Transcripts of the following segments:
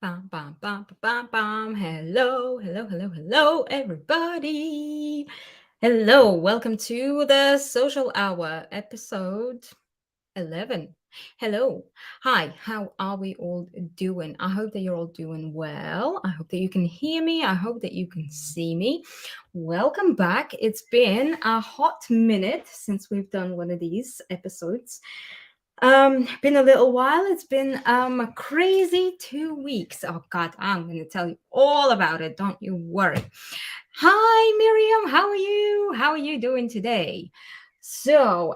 Bam, bam, bam, bam, bam. Hello, hello, hello, hello, everybody. Hello, welcome to the Social Hour, episode 11. Hello. Hi, how are we all doing? I hope that you're all doing well. I hope that you can hear me. I hope that you can see me. Welcome back. It's been a hot minute since we've done one of these episodes. Been a little while. It's been a crazy 2 weeks. Oh God, I'm gonna tell you all about it. Don't you worry. Hi Miriam, how are you? How are you doing today? So,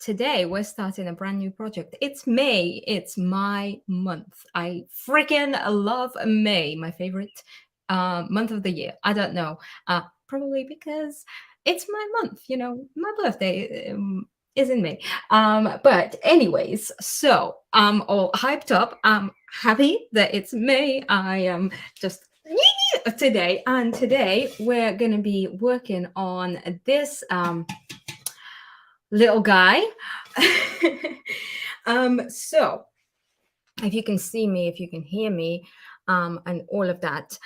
today we're starting a brand new project. It's May. It's my month. I freaking love May, my favorite month of the year. I don't know. Probably because it's my month, my birthday is in May. But anyways, so I'm all hyped up. I'm happy that it's May. I am just today, and today we're going to be working on this little guy. So if you can see me, if you can hear me, and all of that,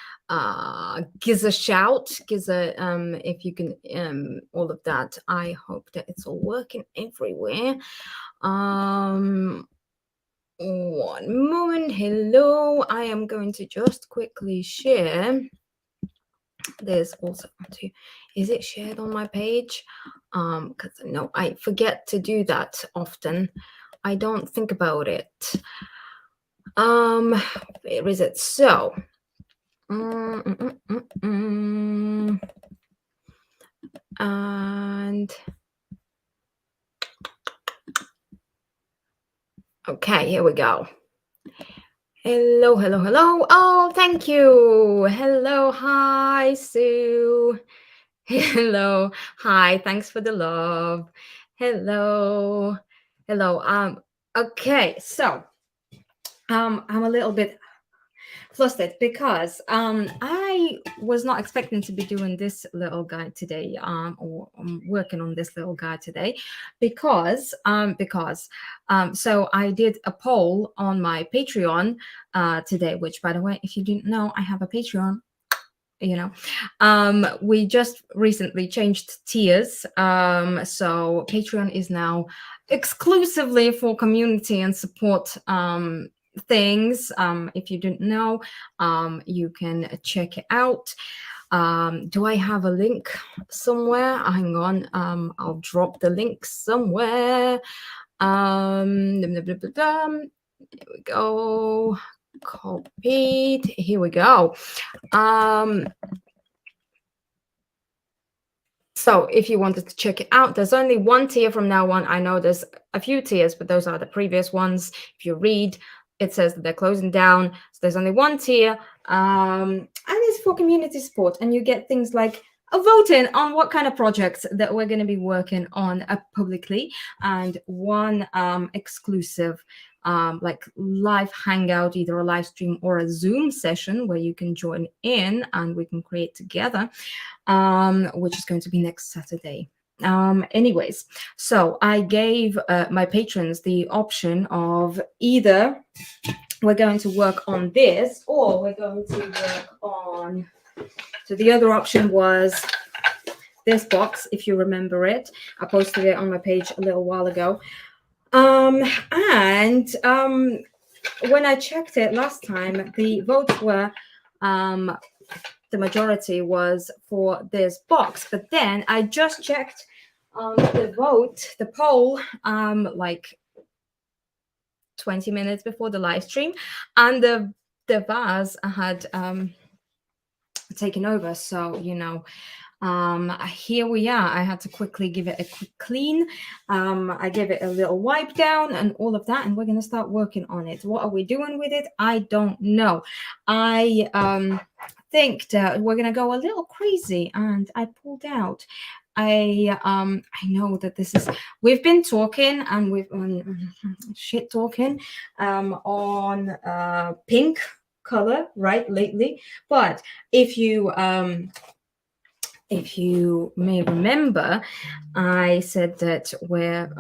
gives a shout, gives a if you can, all of that. I hope that it's all working everywhere. One moment. Hello, I am going to just quickly share. There's also, is it shared on my page? Because no, I forget to do that often. I don't think about it. Where is it? So, and okay, here we go. Hello, hello, hello. Oh, thank you. Hello, hi, Sue. Hello, hi. Thanks for the love. Hello, hello. Okay, so I'm a little bit flustered because I was not expecting to be doing this little guy today, or I'm working on this little guy today, because so I did a poll on my Patreon today, which, by the way, if you didn't know, I have a Patreon. We just recently changed tiers, so Patreon is now exclusively for community and support things. If you didn't know, you can check it out. Do I have a link somewhere? Hang on, I'll drop the link somewhere. Here we go. Copied. Here we go. So if you wanted to check it out, there's only one tier from now on. I know there's a few tiers, but those are the previous ones. If you read, it says that they're closing down. So there's only one tier, and it's for community support. And you get things like a voting on what kind of projects that we're going to be working on publicly, and one exclusive like live hangout, either a live stream or a Zoom session where you can join in and we can create together, which is going to be next Saturday. Anyways, so I gave my patrons the option of either we're going to work on this or we're going to work on, so the other option was this box, if you remember it. I posted it on my page a little while ago. And when I checked it last time, the votes were the majority was for this box, but then I just checked the poll like 20 minutes before the live stream, and the vase had taken over. So here we are. I had to quickly give it a quick clean. I gave it a little wipe down and all of that, and we're going to start working on it. What are we doing with it? I don't know. I think that we're going to go a little crazy, and I pulled out. I know that this is, we've been talking and we've shit talking on pink color, right, lately. But if you may remember, I said that we're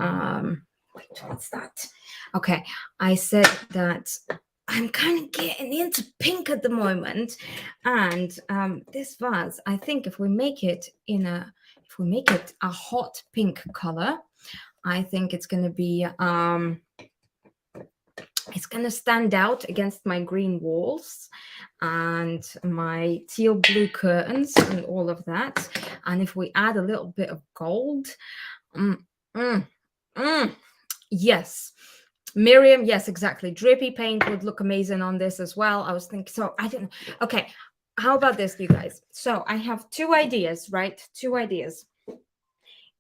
what's that? Okay, I said that I'm kind of getting into pink at the moment, and this vase, I think if we make it a hot pink color, I think it's going to be it's going to stand out against my green walls and my teal blue curtains and all of that. And if we add a little bit of gold, mm, mm, mm, yes. Miriam, yes, exactly. Drippy paint would look amazing on this as well. I was thinking, so I didn't. Okay, how about this, you guys? So I have two ideas, right? Two ideas.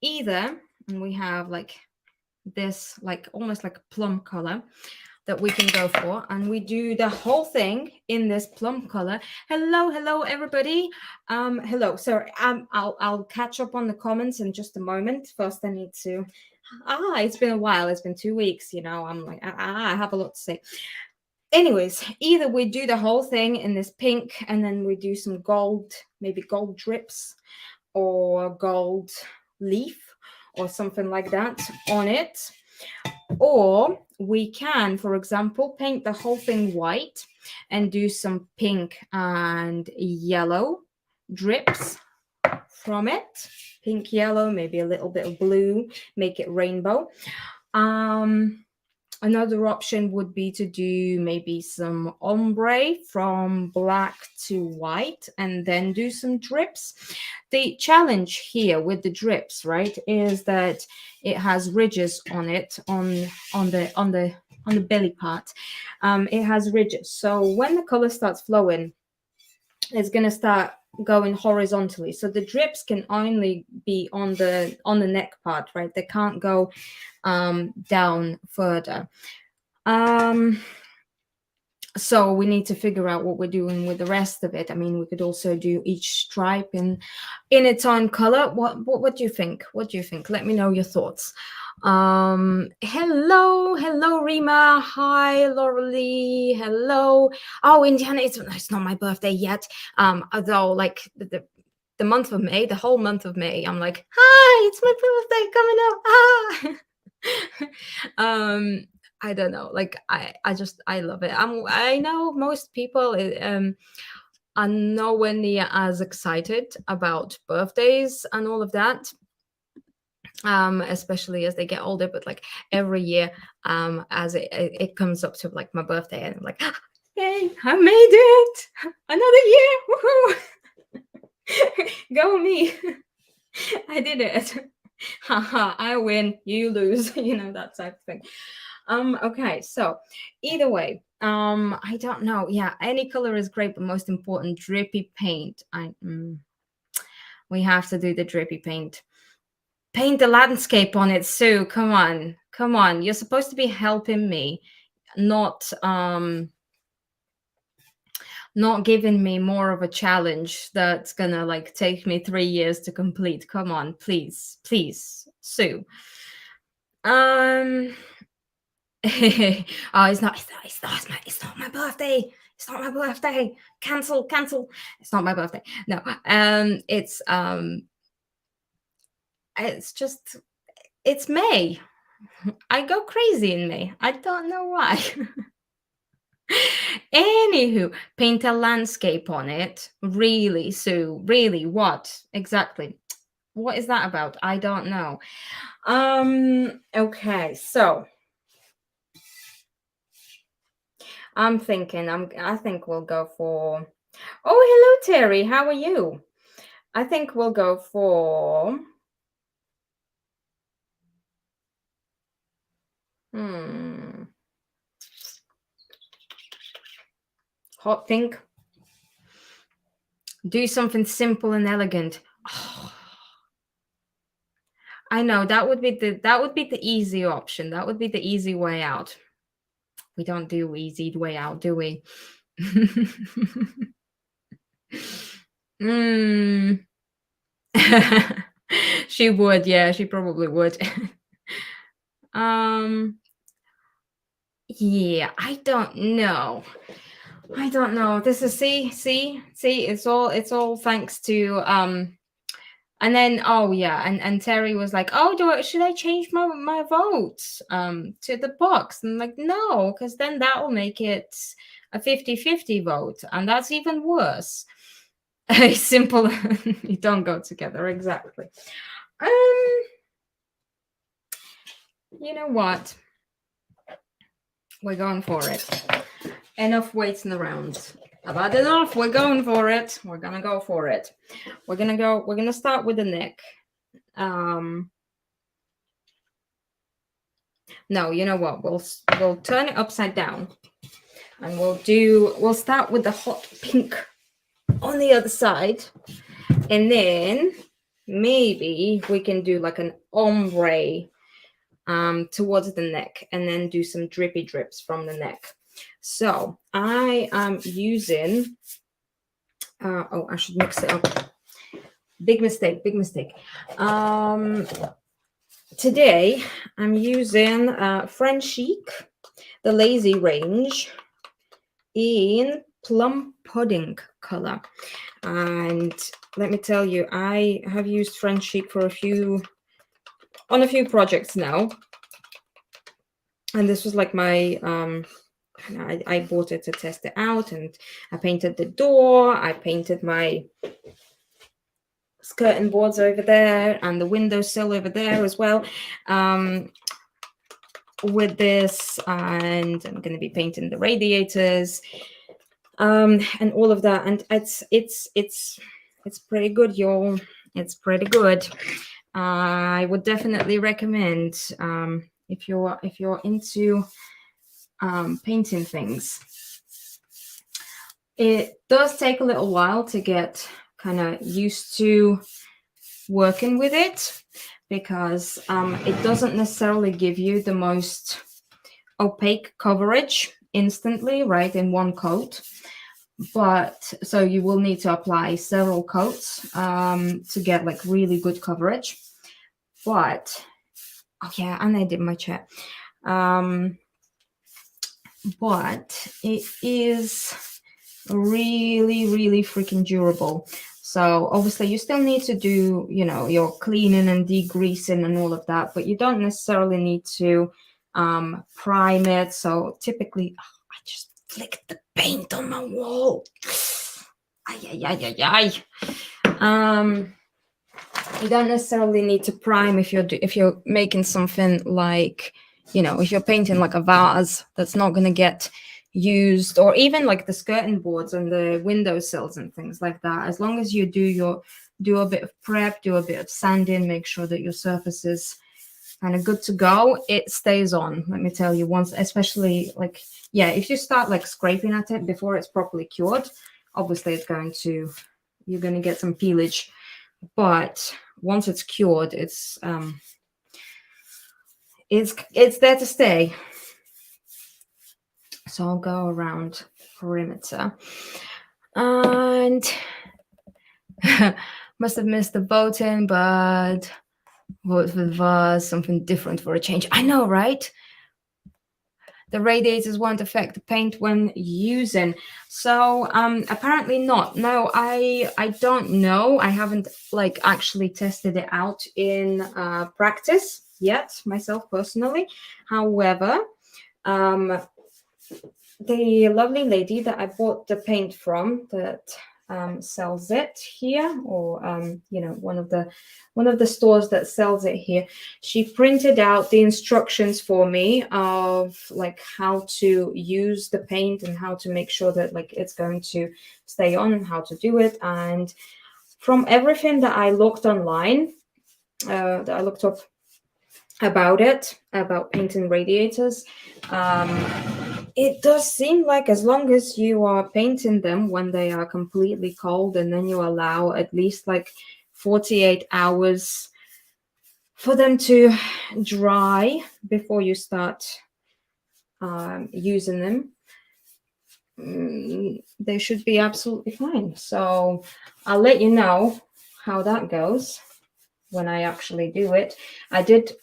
Either, and we have like this, like almost like a plum color that we can go for, and we do the whole thing in this plum color. Hello everybody. Hello. Sorry, I'll catch up on the comments in just a moment. First I need to it's been a while. It's been 2 weeks, I'm like I have a lot to say. Anyways, either we do the whole thing in this pink and then we do some gold, maybe gold drips or gold leaf or something like that on it. Or we can, for example, paint the whole thing white and do some pink and yellow drips from it. Pink, yellow, maybe a little bit of blue, make it rainbow. Another option would be to do maybe some ombre from black to white and then do some drips. The challenge here with the drips, right, is that it has ridges on it on the belly part. It has ridges. So when the color starts flowing, it's going to start going horizontally. So the drips can only be on the neck part, right? They can't go down further. So we need to figure out what we're doing with the rest of it. I mean, we could also do each stripe in its own color. What do you think? What do you think? Let me know your thoughts. Hello Rima. Hi Lauralee. Hello. Oh, Indiana, it's not my birthday yet. Although like the month of May, the whole month of May, I'm like, hi, it's my birthday coming up. I don't know. Like I love it. I know most people are nowhere near as excited about birthdays and all of that. Especially as they get older, but like every year, as it comes up to like my birthday, and I'm like, yay, I made it! Another year! Woohoo! Go me! I did it. Haha, I win, you lose, that type of thing. Okay, so either way, I don't know. Yeah, any color is great, but most important, drippy paint. We have to do the drippy paint. Paint the landscape on it, Sue. Come on. You're supposed to be helping me, not giving me more of a challenge that's gonna like take me 3 years to complete. Come on, please, Sue. Oh, it's not my birthday. It's not my birthday. Cancel. It's not my birthday. No. It's May. I go crazy in May. I don't know why. Anywho, paint a landscape on it. Really, Sue? Really? What exactly? What is that about? I don't know. Okay, so I'm thinking. I think we'll go for. Oh, hello, Terry. How are you? I think we'll go for. Hot pink. Do something simple and elegant. Oh, I know that would be the easy option. That would be the easy way out. We don't do easy way out, do we? She would, yeah, she probably would. Yeah, I don't know. This is see, it's all thanks to And then, oh yeah, and Terry was like, oh, should I change my vote to the box? And I'm like, no, because then that will make it a 50-50 vote, and that's even worse. Simple. You don't go together, exactly. You know what? We're going for it. Enough waiting around. I've had enough. We're going for it. We're gonna go for it. We're gonna start with the neck. No, you know what? We'll turn it upside down, and we'll start with the hot pink on the other side, and then maybe we can do like an ombre towards the neck, and then do some drippy drips from the neck. So I am using. Oh, I should mix it up. Big mistake. Today I'm using French Chic, the Lazy range, in plum pudding color. And let me tell you, I have used French Chic for on a few projects now. And this was like my I bought it to test it out, and I painted the door, I painted my skirting boards over there and the windowsill over there as well with this, and I'm going to be painting the radiators and all of that, and it's pretty good, y'all. It's pretty good. I would definitely recommend if you're into painting things. It does take a little while to get kind of used to working with it, because it doesn't necessarily give you the most opaque coverage instantly, right, in one coat. But so you will need to apply several coats to get like really good coverage. But oh yeah, and I did my chair. But it is really freaking durable. So obviously you still need to do, you know, your cleaning and degreasing and all of that, but you don't necessarily need to prime it. So typically, I just flicked the paint on my wall. You don't necessarily need to prime if you're making something like, you know, if you're painting like a vase that's not going to get used, or even like the skirting boards and the windowsills and things like that. As long as you do a bit of prep, do a bit of sanding, make sure that your surface is kind of good to go, it stays on. Let me tell you, once, especially like, yeah, if you start like scraping at it before it's properly cured, obviously you're going to get some peelage. But once it's cured, it's there to stay. So I'll go around perimeter, and must have missed the voting, but vote for the vase, something different for a change. I know, right? The radiators won't affect the paint when using. So apparently not. No, I don't know. I haven't like actually tested it out in practice yet myself personally. However, the lovely lady that I bought the paint from that sells it here, or you know, one of the stores that sells it here, she printed out the instructions for me of like how to use the paint and how to make sure that like it's going to stay on, and how to do it. And from everything that I looked online, that I looked up about painting radiators, it does seem like as long as you are painting them when they are completely cold, and then you allow at least like 48 hours for them to dry before you start using them, they should be absolutely fine. So I'll let you know how that goes when I actually do it. I did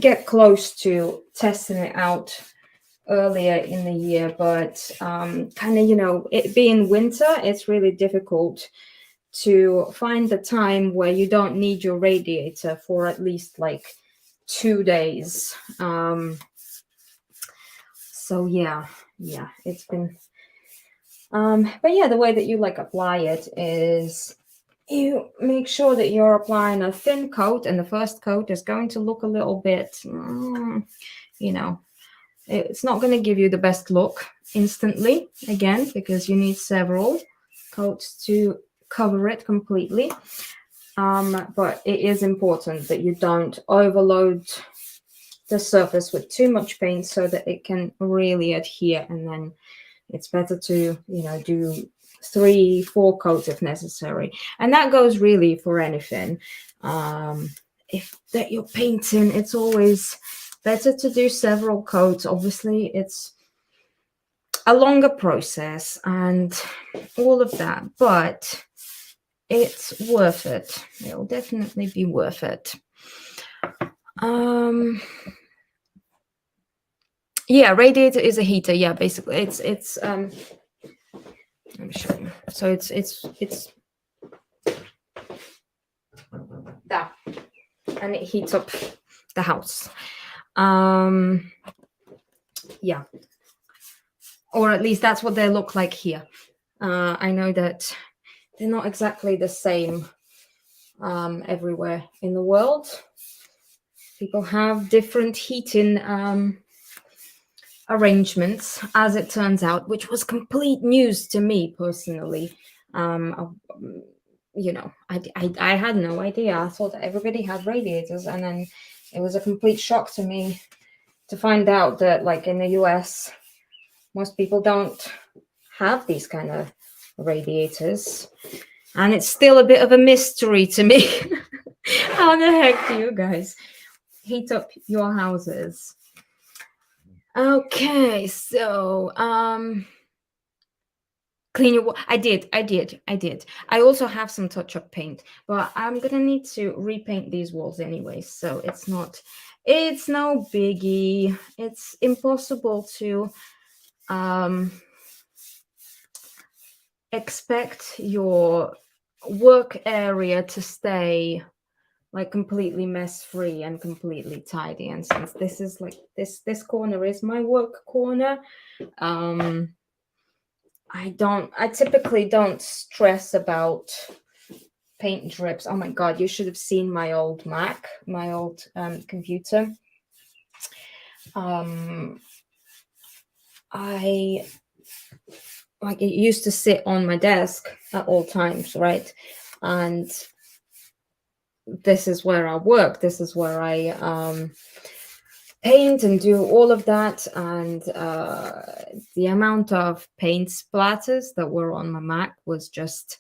get close to testing it out earlier in the year, but kind of, you know, it being winter, it's really difficult to find the time where you don't need your radiator for at least like 2 days. So yeah, it's been but yeah, the way that you like apply it is you make sure that you're applying a thin coat, and the first coat is going to look a little bit, you know, it's not going to give you the best look instantly, again, because you need several coats to cover it completely. But it is important that you don't overload the surface with too much paint so that it can really adhere, and then it's better to, you know, do 3-4 coats if necessary. And that goes really for anything. If that you're painting, it's always better to do several coats. Obviously, it's a longer process and all of that, but it's worth it. It'll definitely be worth it. Yeah, radiator is a heater. Yeah, basically it's let me show you. So it's that, and it heats up the house. Yeah, or at least that's what they look like here. I know that they're not exactly the same everywhere in the world. People have different heating arrangements, as it turns out, which was complete news to me personally. You know, I had no idea. I thought that everybody had radiators, and then it was a complete shock to me to find out that, like, in the US, most people don't have these kind of radiators, and it's still a bit of a mystery to me. How the heck do you guys heat up your houses? Okay, so clean your I did. I also have some touch-up paint, but I'm gonna need to repaint these walls anyway, so it's no biggie. It's impossible to expect your work area to stay like completely mess free and completely tidy, and since this is like this corner is my work corner, I typically don't stress about paint drips. Oh my god, you should have seen my old Mac, my old computer. I like, it used to sit on my desk at all times, right? And this is where I work. This is where I paint and do all of that. And the amount of paint splatters that were on my Mac was just,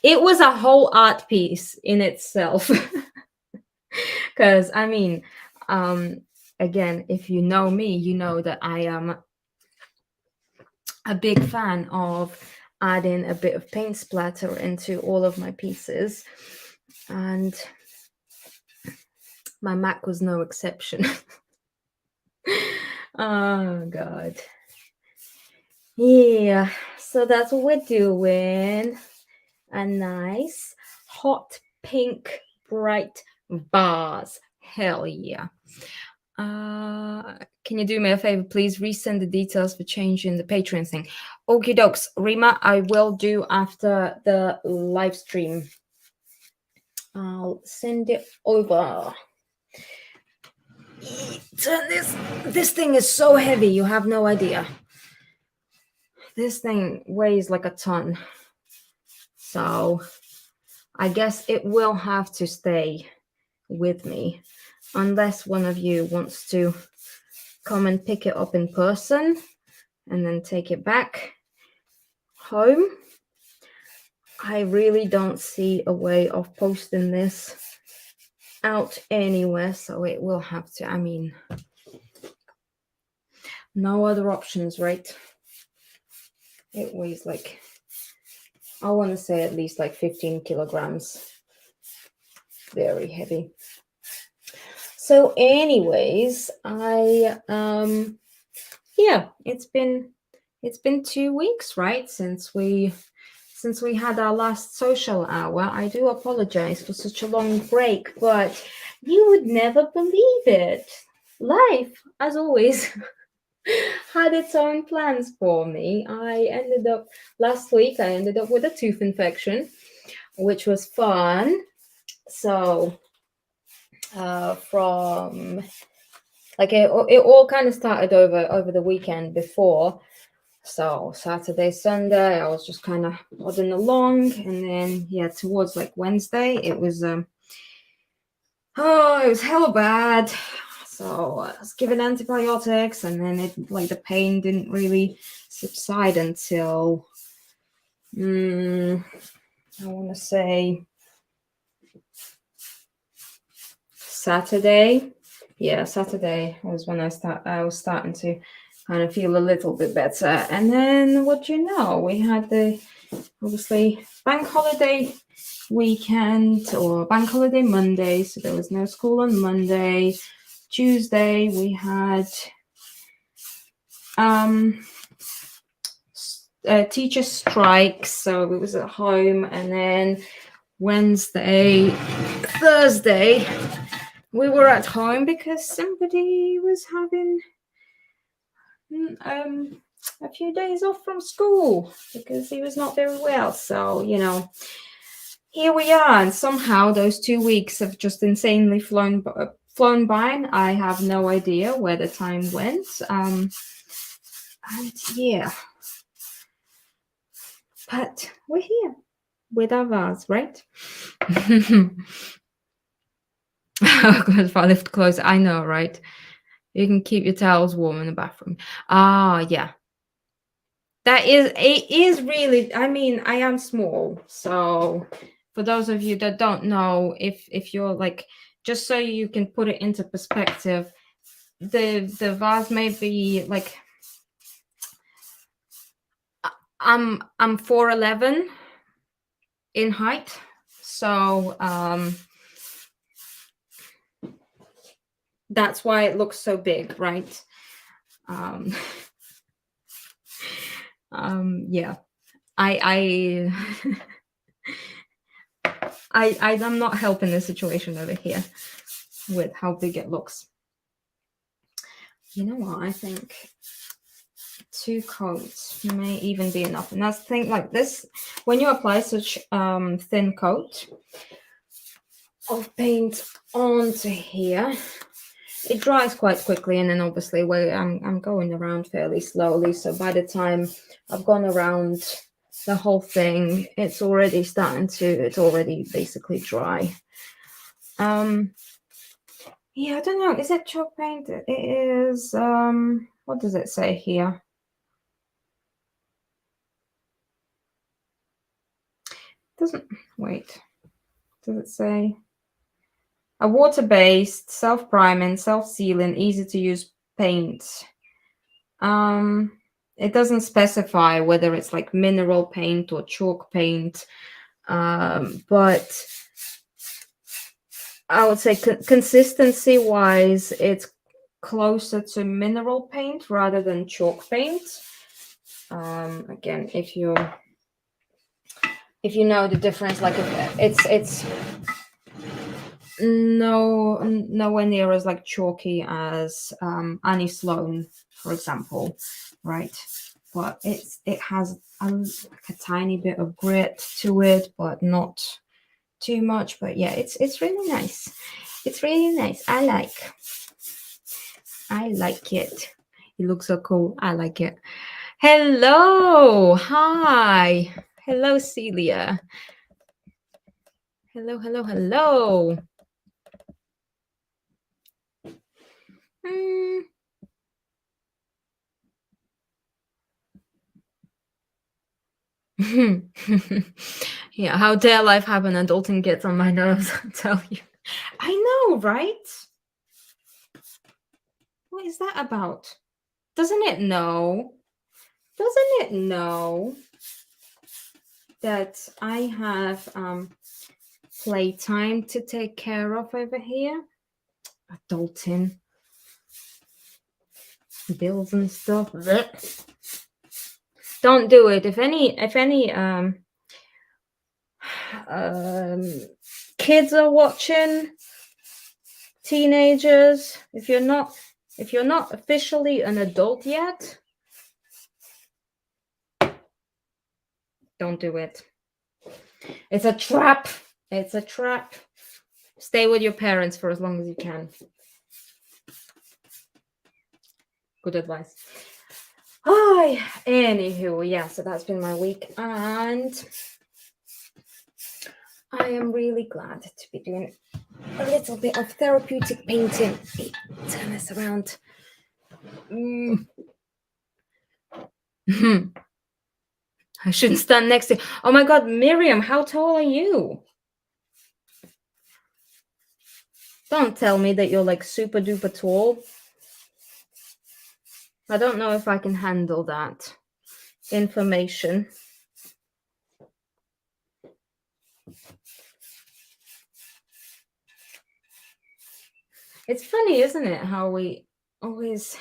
it was a whole art piece in itself. Because I mean, again, if you know me, you know that I am a big fan of adding a bit of paint splatter into all of my pieces, and my Mac was no exception. Oh god. Yeah, so that's what we're doing. A nice hot pink bright vase. Hell yeah. Can you do me a favor, please? Resend the details for changing the Patreon thing. Okie dokes, Rima, I will do after the live stream. I'll send it over. Turn this thing is so heavy, you have no idea. This thing weighs like a ton. So I guess it will have to stay with me unless one of you wants to come and pick it up in person and then take it back home. I really don't see a way of posting this out anywhere, so it will have to, I mean, no other options, right? It weighs like, I want to say at least like 15 kilograms. Very heavy. So anyways, yeah, it's been 2 weeks, right, since we since we had our last social hour. I do apologize for such a long break, but you would never believe it. Life, as always, had its own plans for me. Last week, I ended up with a tooth infection, which was fun. So, from like it all kind of started over the weekend before. So Saturday, Sunday, I was just kind of plodding along, and then yeah, towards like Wednesday, it was it was hella bad. So I was given antibiotics, and then it like the pain didn't really subside until I want to say Saturday. Yeah, Saturday was when I was starting to kind of feel a little bit better. And then what do you know? We had the obviously bank holiday weekend or bank holiday Monday, so there was no school on Monday. Tuesday we had teacher strikes, so it was at home. And then Wednesday, Thursday, we were at home because somebody was having a few days off from school because he was not very well. So, here we are. And somehow those 2 weeks have just insanely flown by. And I have no idea where the time went. And yeah. But we're here with our vase, right? If I lift clothes, I know, right? You can keep your towels warm in the bathroom. Yeah. It is really, I mean, I am small. So for those of you that don't know, if you're like, just so you can put it into perspective, the vase may be like, I'm 4'11" in height. So that's why it looks so big, right? Yeah, I'm not helping the situation over here with how big it looks. You know what? I think 2 coats may even be enough. And that's the thing, like this, when you apply such thin coat of paint onto here, it dries quite quickly. And then obviously I'm going around fairly slowly. So by the time I've gone around the whole thing, it's already basically dry. Yeah, I don't know. Is it chalk paint? It is, what does it say here? Wait, does it say? A water-based, self-priming, self-sealing, easy-to-use paint. It doesn't specify whether it's like mineral paint or chalk paint, but I would say consistency-wise, it's closer to mineral paint rather than chalk paint. Again, if you know the difference, like it's nowhere near as like chalky as Annie Sloan, for example, right? But it has a tiny bit of grit to it, but not too much. But yeah, it's really nice. It's really nice. I like it. It looks so cool. I like it. Hello. Hi. Hello, Celia. Hello. Yeah, how dare life have an adulting gets on my nerves, I tell you. I know, right? What is that about? Doesn't it know that I have playtime to take care of over here? Adulting. Bills and stuff. Don't do it. If any kids are watching, teenagers. If you're not officially an adult yet, don't do it. It's a trap. It's a trap. Stay with your parents for as long as you can. Good advice. Hi. Anywho, yeah, so that's been my week, and I am really glad to be doing a little bit of therapeutic painting. Turn this around. I shouldn't stand next to you. Oh my God, Miriam, how tall are you? Don't tell me that you're like super duper tall. I don't know if I can handle that information. It's funny, isn't it, how we always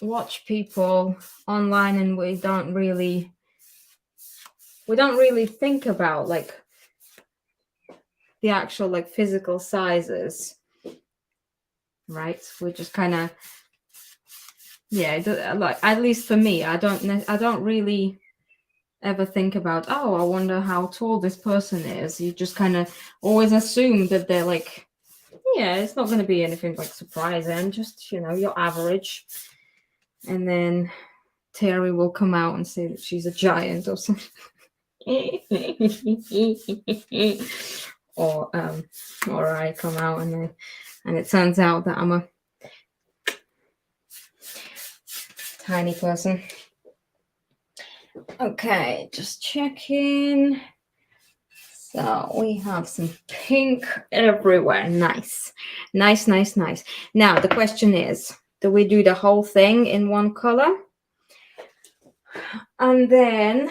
watch people online and we don't really think about like the actual like physical sizes, right? We just kind of, yeah, like, at least for me, I don't really ever think about, oh, I wonder how tall this person is. You just kind of always assume that they're like, yeah, it's not going to be anything like surprising, just, your average. And then Terry will come out and say that she's a giant or something. or I come out and it turns out that I'm a tiny person. Okay, just checking. So we have some pink everywhere. Nice. Now the question is, do we do the whole thing in one color and then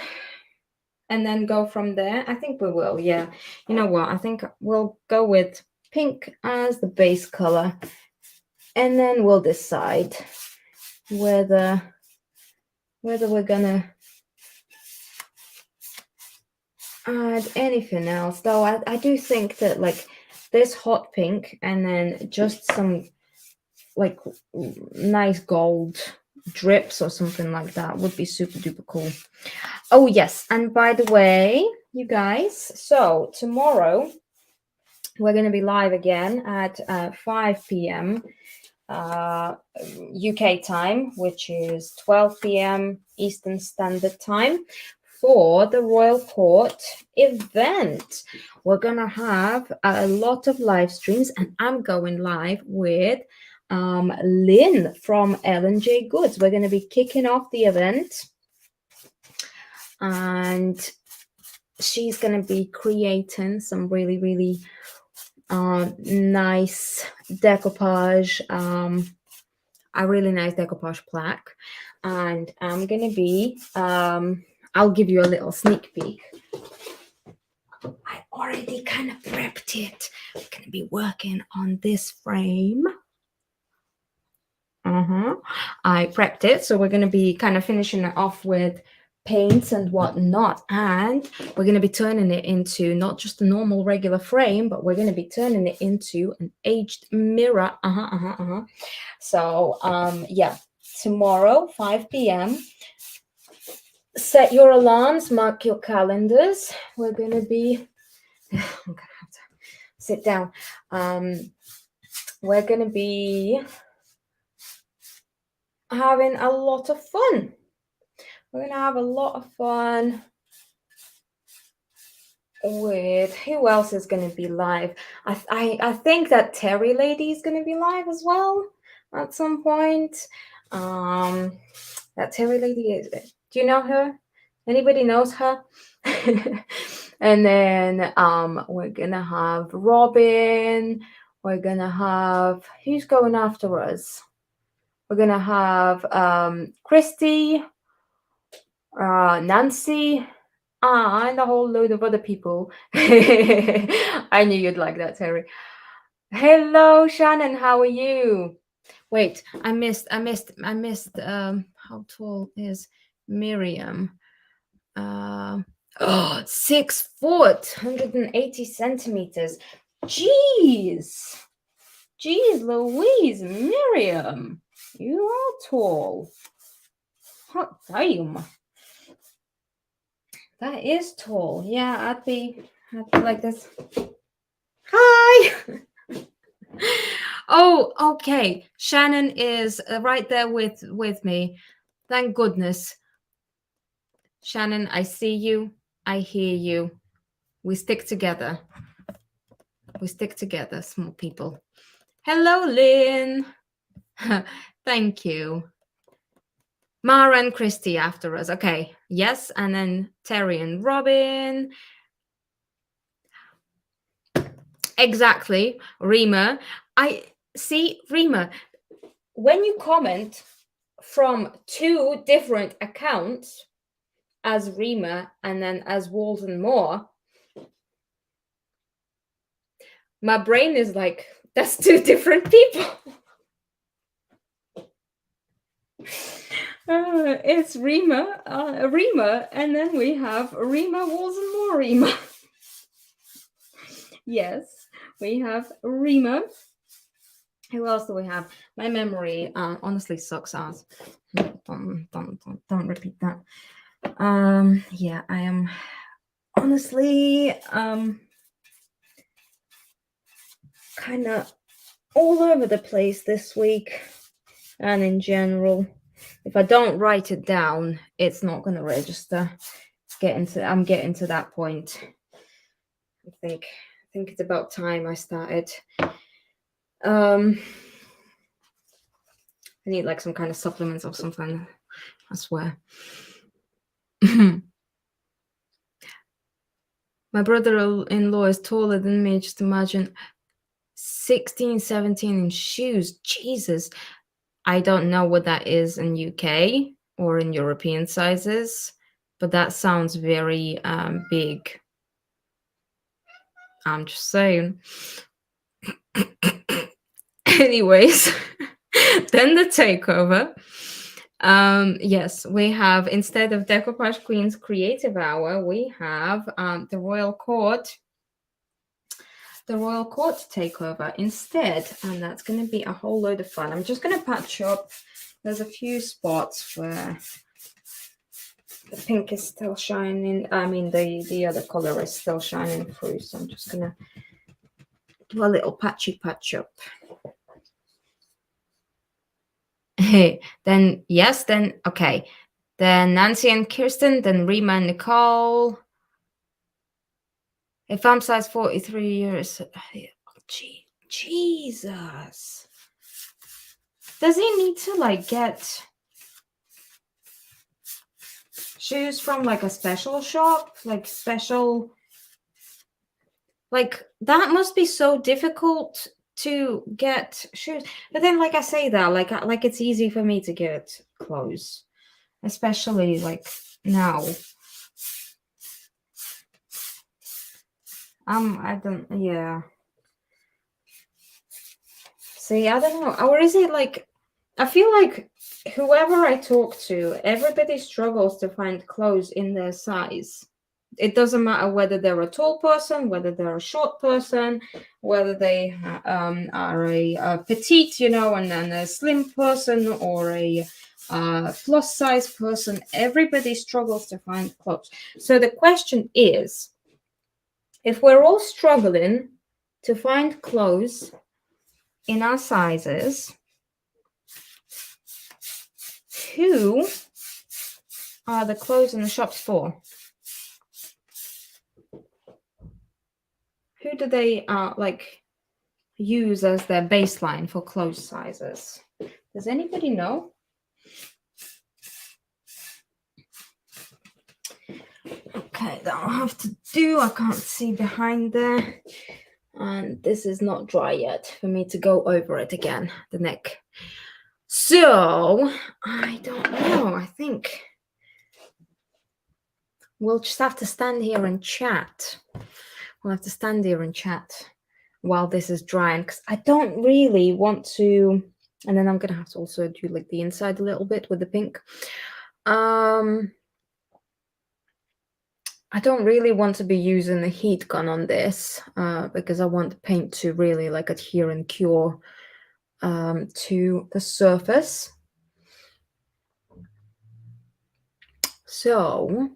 go from there? I think we will. Yeah, you know what, I think we'll go with pink as the base color, and then we'll decide whether we're gonna add anything else. Though I do think that like this hot pink and then just some like nice gold drips or something like that would be super duper cool. Oh yes, and by the way, you guys, so tomorrow we're going to be live again at 5 p.m. UK time, which is 12 p.m. Eastern Standard Time, for the Royal Court event. We're going to have a lot of live streams, and I'm going live with Lynn from L&J Goods. We're going to be kicking off the event, and she's going to be creating some really, really nice decoupage, a really nice decoupage plaque. And I'm going to be, I'll give you a little sneak peek. I already kind of prepped it. I'm going to be working on this frame. I prepped it, so we're going to be kind of finishing it off with paints and whatnot, and we're going to be turning it into not just a normal regular frame, but we're going to be turning it into an aged mirror. So yeah, tomorrow 5 p.m. set your alarms, mark your calendars. We're going to be I'm going to have to sit down. We're going to be having a lot of fun. We're going to have a lot of fun with, who else is going to be live? I think that Terry lady is going to be live as well at some point. That Terry lady is, do you know her? Anybody knows her? And then we're going to have Robin. We're going to have, who's going after us? We're going to have Christy, Nancy, and a whole load of other people. I knew you'd like that, Terry. Hello, Shannon. How are you? Wait, I missed. How tall is Miriam? Oh, 6 foot, 180 centimeters. Jeez. Jeez Louise, Miriam. You are tall. Hot damn. That is tall. Yeah, I'd be like this. Hi. Oh, okay. Shannon is right there with me. Thank goodness. Shannon, I see you. I hear you. We stick together. We stick together, small people. Hello, Lynn. Thank you. Mara and Christy after us. Okay. Yes. And then Terry and Robin. Exactly. Rima. I see, Rima, when you comment from 2 different accounts as Rima and then as Walton Moore, my brain is like, that's 2 different people. It's Rima, and then we have Rima Walton Moore Rima. Yes, we have Rima. Who else do we have? My memory honestly sucks ass. Don't repeat that. Yeah, I am honestly kind of all over the place this week and in general. If I don't write it down, it's not going to register. I'm getting to that point. I think it's about time I started. I need like some kind of supplements or something, I swear. My brother-in-law is taller than me. Just imagine 16, 17 in shoes. Jesus. I don't know what that is in UK or in European sizes, but that sounds very big. I'm just saying. Anyways, then the takeover. Yes, we have, instead of Decoupage Queen's Creative Hour, we have the Royal Court takeover instead, and that's going to be a whole load of fun. I'm just going to patch up. There's a few spots where the pink is still shining. I mean, the other color is still shining through, so I'm just going to do a little patch up. Then okay. Then Nancy and Kirsten, then Rima and Nicole. If I'm size 43 years, Jesus. Does he need to like get shoes from like a special shop, like special? Like that must be so difficult to get shoes. But then, like I say that, like it's easy for me to get clothes, especially like now. I don't. Yeah. See, I don't know. Or is it like? I feel like whoever I talk to, everybody struggles to find clothes in their size. It doesn't matter whether they're a tall person, whether they're a short person, whether they are a petite, and then a slim person or a plus size person. Everybody struggles to find clothes. So the question is, if we're all struggling to find clothes in our sizes, who are the clothes in the shops for? Who do they like use as their baseline for clothes sizes? Does anybody know? Okay, that'll have to do. I can't see behind there. And this is not dry yet for me to go over it again, the neck. So, I don't know. I think we'll just have to stand here and chat. We'll have to stand here and chat while this is drying, because I don't really want to. And then I'm going to have to also do like the inside a little bit with the pink. I I don't really want to be using the heat gun on this because I want the paint to really like adhere and cure to the surface. So,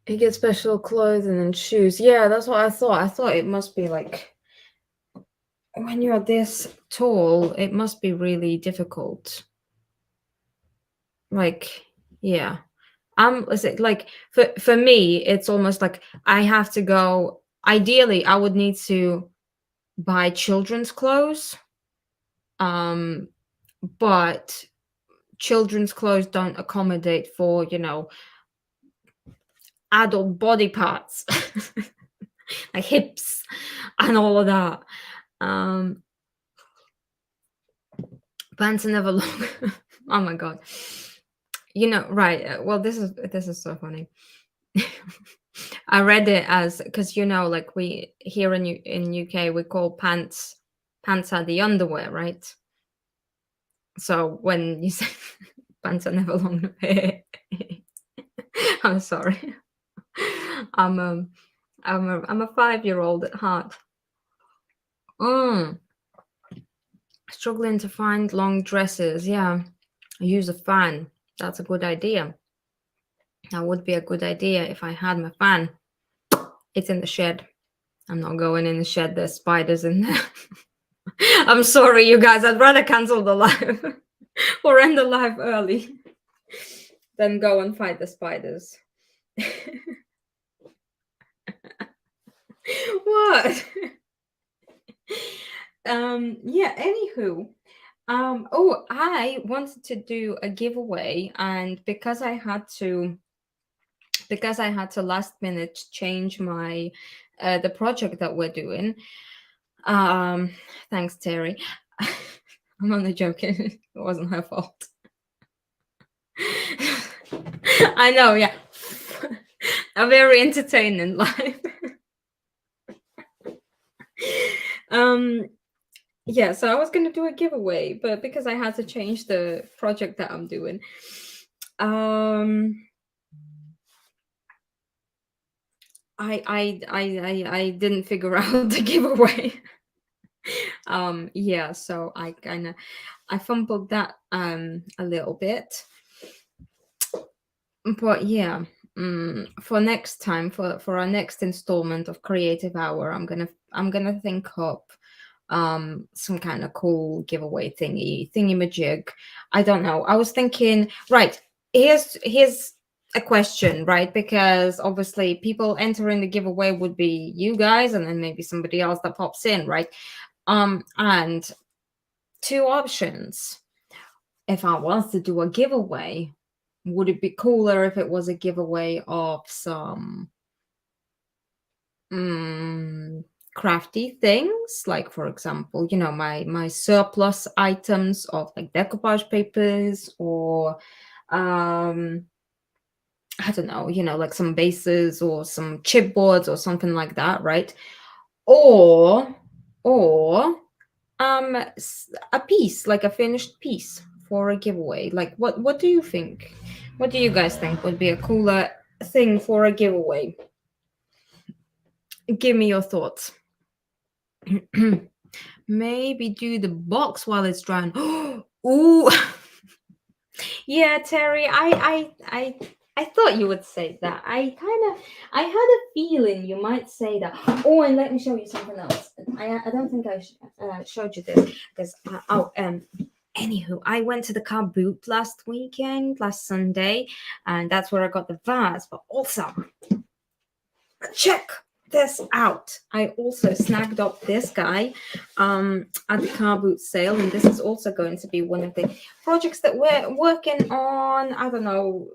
you get special clothing and shoes. Yeah, that's what I thought. I thought it must be like when you're this tall, it must be really difficult. Like, yeah. Is it like for me, it's almost like I have to go. Ideally, I would need to buy children's clothes. But children's clothes don't accommodate for, adult body parts like hips and all of that. Um, Pants are never long. Oh my god. Right. Well, this is so funny. I read it as because like we here in UK we call pants are the underwear, right? So when you say pants are never long, I'm sorry. I'm I'm a 5-year-old at heart. Mm, Struggling to find long dresses. Yeah, I use a fan. That's a good idea. That would be a good idea if I had my fan. It's in the shed. I'm not going in the shed. There's spiders in there. I'm sorry, you guys. I'd rather cancel the live or end the live early than go and fight the spiders. What? Yeah, anywho. I wanted to do a giveaway, and because I had to last minute change my the project that we're doing. Thanks, Terry. I'm only joking. It wasn't her fault. I know, yeah. A very entertaining life. Yeah, so I was gonna do a giveaway, but because I had to change the project that I'm doing, I didn't figure out the giveaway. Yeah, so I fumbled that a little bit. But yeah, for next time, for our next installment of Creative Hour, I'm gonna think up some kind of cool giveaway thingy majig. I don't know. I was thinking, right, here's a question, right? Because obviously people entering the giveaway would be you guys and then maybe somebody else that pops in, right? And two options. If I was to do a giveaway, would it be cooler if it was a giveaway of some crafty things, like for example, my surplus items of like decoupage papers, or I don't know, like some bases or some chipboards or something like that, right? Or a piece, like a finished piece for a giveaway. Like what do you think? What do you guys think would be a cooler thing for a giveaway? Give me your thoughts. Maybe do the box while it's drying. Ooh. Yeah, Terry, I thought you would say that. I had a feeling you might say that. Oh, and let me show you something else. I don't think I showed you this because anywho, I went to the car boot last Sunday, and that's where I got the vase. But also, check this out. I also snagged up this guy at the car boot sale, and this is also going to be one of the projects that we're working on. I don't know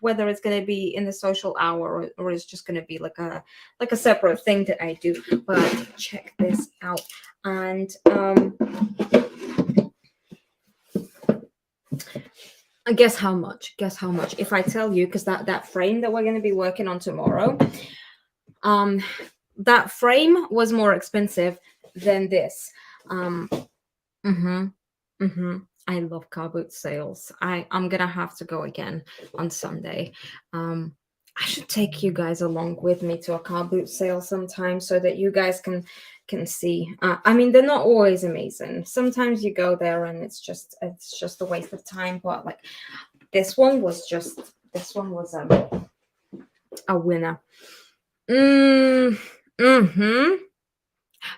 whether it's going to be in the social hour or it's just going to be like a separate thing that I do. But check this out. And guess how much? If I tell you, because that frame that we're going to be working on tomorrow, that frame was more expensive than this. I love car boot sales. I'm gonna have to go again on Sunday. I should take you guys along with me to a car boot sale sometime so that you guys can see. I mean, they're not always amazing. Sometimes you go there and it's just a waste of time. But like this one was a winner. Mm-hmm.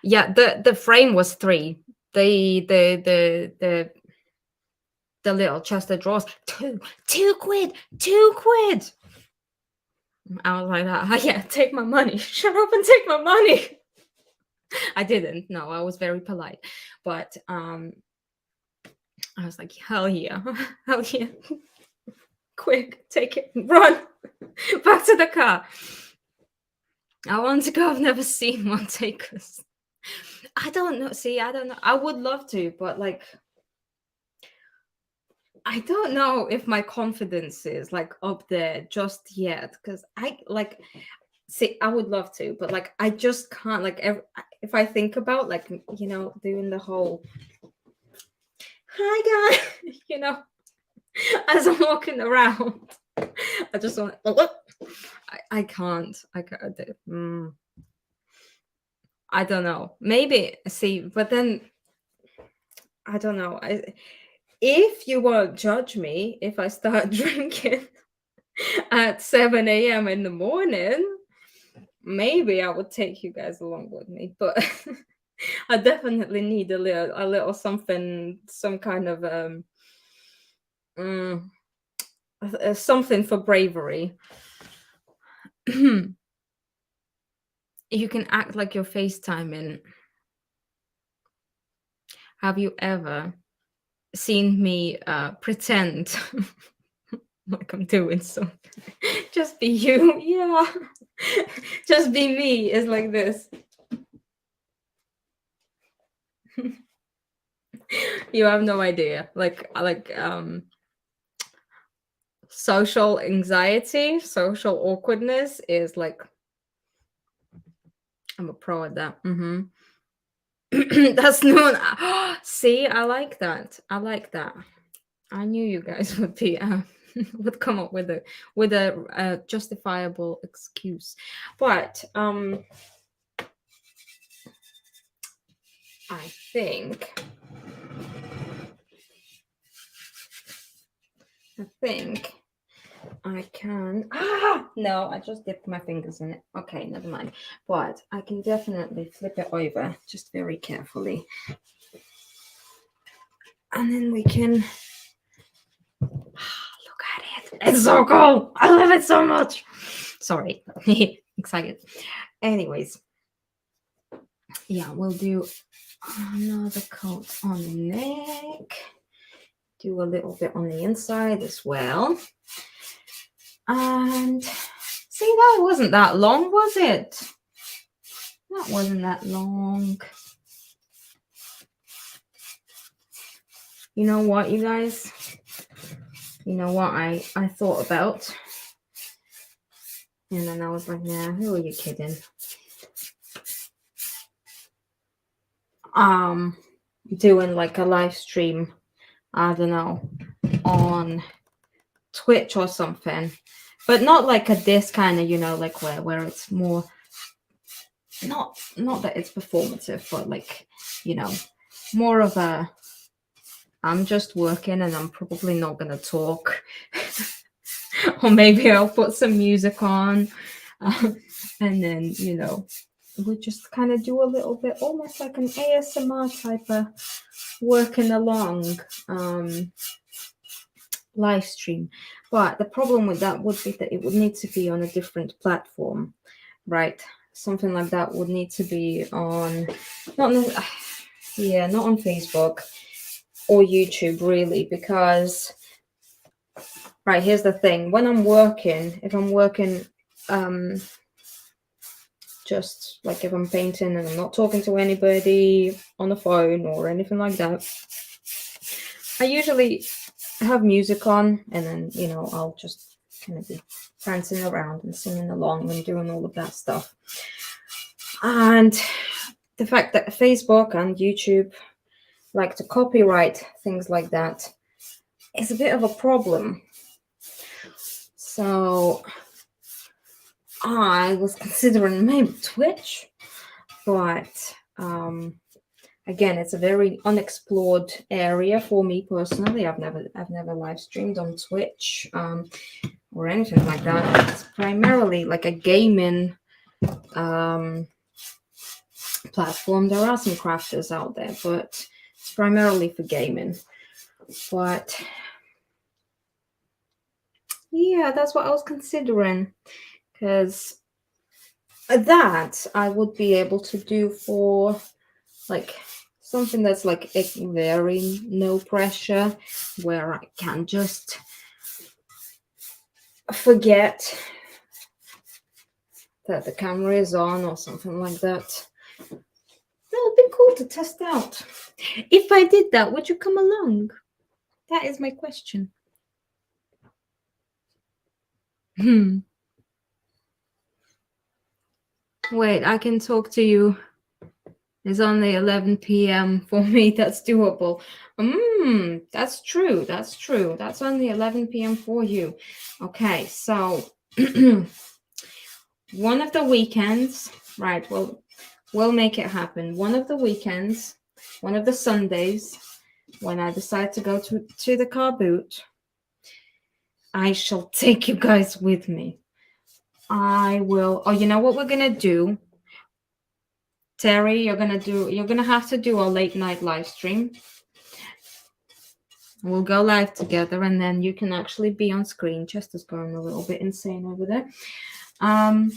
Yeah, the frame was 3. The little chest of drawers, 2 quid, 2 quid. I was like that. Yeah, take my money. Shut up and take my money. I didn't. No, I was very polite, but I was like, hell yeah, hell yeah, quick, take it, run back to the car. I want to go. I've never seen one take us. I don't know. See, I don't know. I would love to, but like, I don't know if my confidence is like up there just yet. Because I like, see, I would love to, but like, I just can't. Like, if I think about like, doing the whole hi guys, as I'm walking around, I just want. I can't. I can't. I don't know. Maybe see, but then I don't know. If you won't judge me if I start drinking at 7 a.m. in the morning, maybe I would take you guys along with me. But I definitely need a little something, some kind of something for bravery. You can act like you're FaceTiming. Have you ever seen me pretend like I'm doing something? Just be you. Yeah. Just be me is like this. You have no idea. Like social anxiety, social awkwardness is like I'm a pro at that. That's known. See, I like that. I like that. I knew you guys would be would come up with a justifiable excuse, but I think I can. No, I just dipped my fingers in it. Okay, never mind. But I can definitely flip it over just very carefully. And then we can look at it. It's so cool. I love it so much. Sorry. Excited. Anyways. Yeah, we'll do another coat on the neck. Do a little bit on the inside as well. And see, that wasn't that long, was it? That wasn't that long. You know what, you guys? You know what I thought about? And then I was like, nah, who are you kidding? Doing like a live stream, I don't know, on Twitch or something, but not like this kind of, like where it's more not that it's performative, but like, more of a I'm just working and I'm probably not gonna talk. Or maybe I'll put some music on, and then we just kind of do a little bit, almost like an ASMR type of working along live stream. But the problem with that would be that it would need to be on a different platform, right? Something like that would need to be on not on Facebook or YouTube, really, because right, here's the thing. When I'm working, if I'm working just like if I'm painting and I'm not talking to anybody on the phone or anything like that, I usually have music on, and then I'll just kind of be prancing around and singing along and doing all of that stuff. And the fact that Facebook and YouTube like to copyright things like that is a bit of a problem. So I was considering maybe Twitch, but again, it's a very unexplored area for me personally. I've never live streamed on Twitch or anything like that. It's primarily like a gaming platform. There are some crafters out there, but it's primarily for gaming. But yeah, that's what I was considering, because that I would be able to do for like something that's like a very no pressure, where I can just forget that the camera is on or something like that. That would be cool to test out. If I did that, would you come along? That is my question. Wait, I can talk to you. It's only 11 p.m. for me. That's doable. That's true. That's true. That's only 11 p.m. for you. Okay, so one of the weekends, right? Well, we'll make it happen. One of the weekends, one of the Sundays, when I decide to go to the car boot, I shall take you guys with me. I will. Oh, you know what we're gonna do? Terry, you're gonna have to do a late night live stream. We'll go live together, and then you can actually be on screen. Chester's going a little bit insane over there. And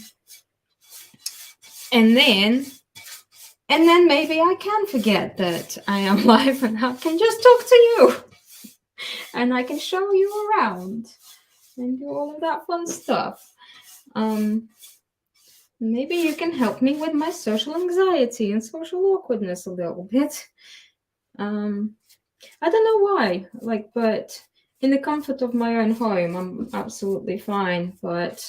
then maybe I can forget that I am live, and I can just talk to you, and I can show you around and do all of that fun stuff. Maybe you can help me with my social anxiety and social awkwardness a little bit. I don't know why, but in the comfort of my own home, I'm absolutely fine. But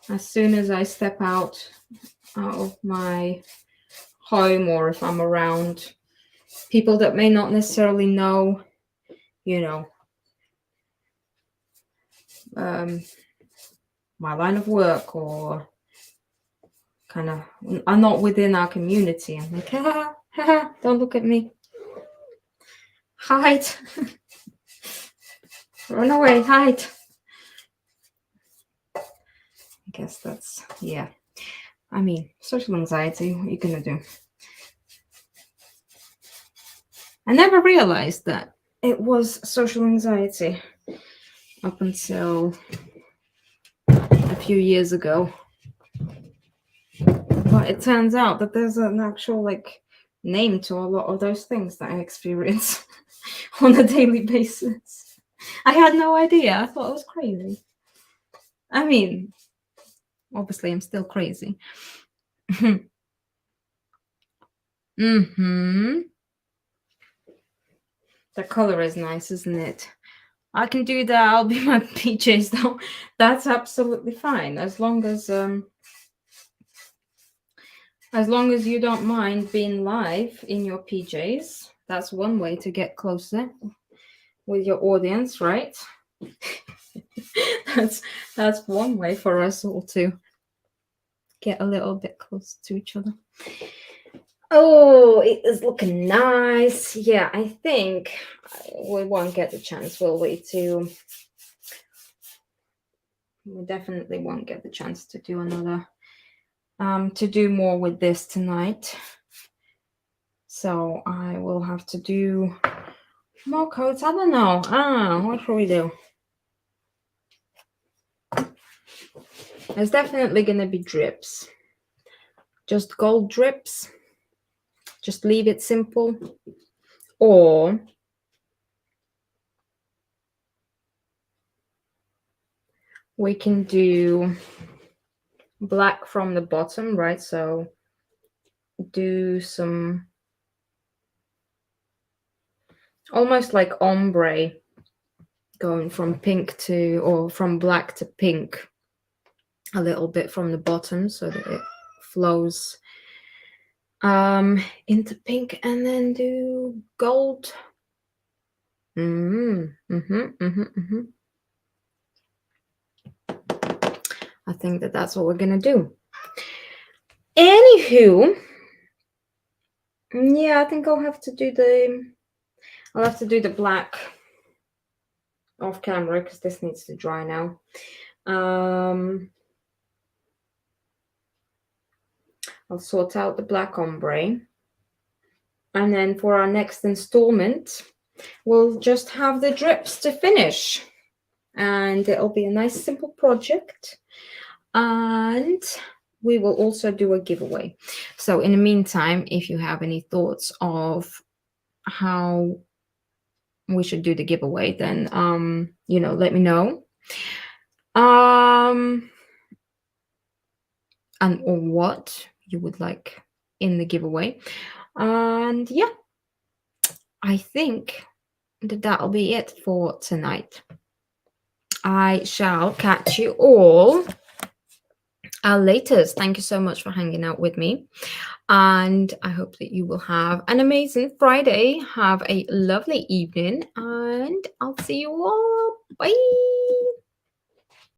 as soon as I step out of my home, or if I'm around people that may not necessarily know, my line of work, or kind of are not within our community, I'm like, don't look at me. Hide. Run away, hide. I guess that's, yeah. I mean, social anxiety, what are you going to do? I never realized that it was social anxiety up until a few years ago. But it turns out that there's an actual name to a lot of those things that I experience on a daily basis. I had no idea. I thought it was crazy. I mean, obviously I'm still crazy. The color is nice, isn't it? I can do that. I'll be my PJs though. That's absolutely fine, as long as you don't mind being live in your PJs. That's one way to get closer with your audience, right? that's one way for us all to get a little bit closer to each other. Oh, it is looking nice. Yeah, I think we won't get the chance, will we? We definitely won't get the chance to do another, to do more with this tonight. So I will have to do more coats. I don't know. What should we do? There's definitely going to be drips. Just gold drips. Just leave it simple. Or we can do black from the bottom, right? So do some almost like ombre, going from pink to, or from black to pink a little bit from the bottom, so that it flows into pink and then do gold. I think that's what we're gonna do. Anywho, yeah, I think I'll have to do the black off camera because this needs to dry now. I'll sort out the black ombre. And then for our next installment, we'll just have the drips to finish. And it'll be a nice simple project. And we will also do a giveaway. So in the meantime, if you have any thoughts of how we should do the giveaway, then let me know. And or what you would like in the giveaway. And yeah, I think that'll be it for tonight. I shall catch you all later. Thank you so much for hanging out with me. And I hope that you will have an amazing Friday. Have a lovely evening. And I'll see you all. Bye.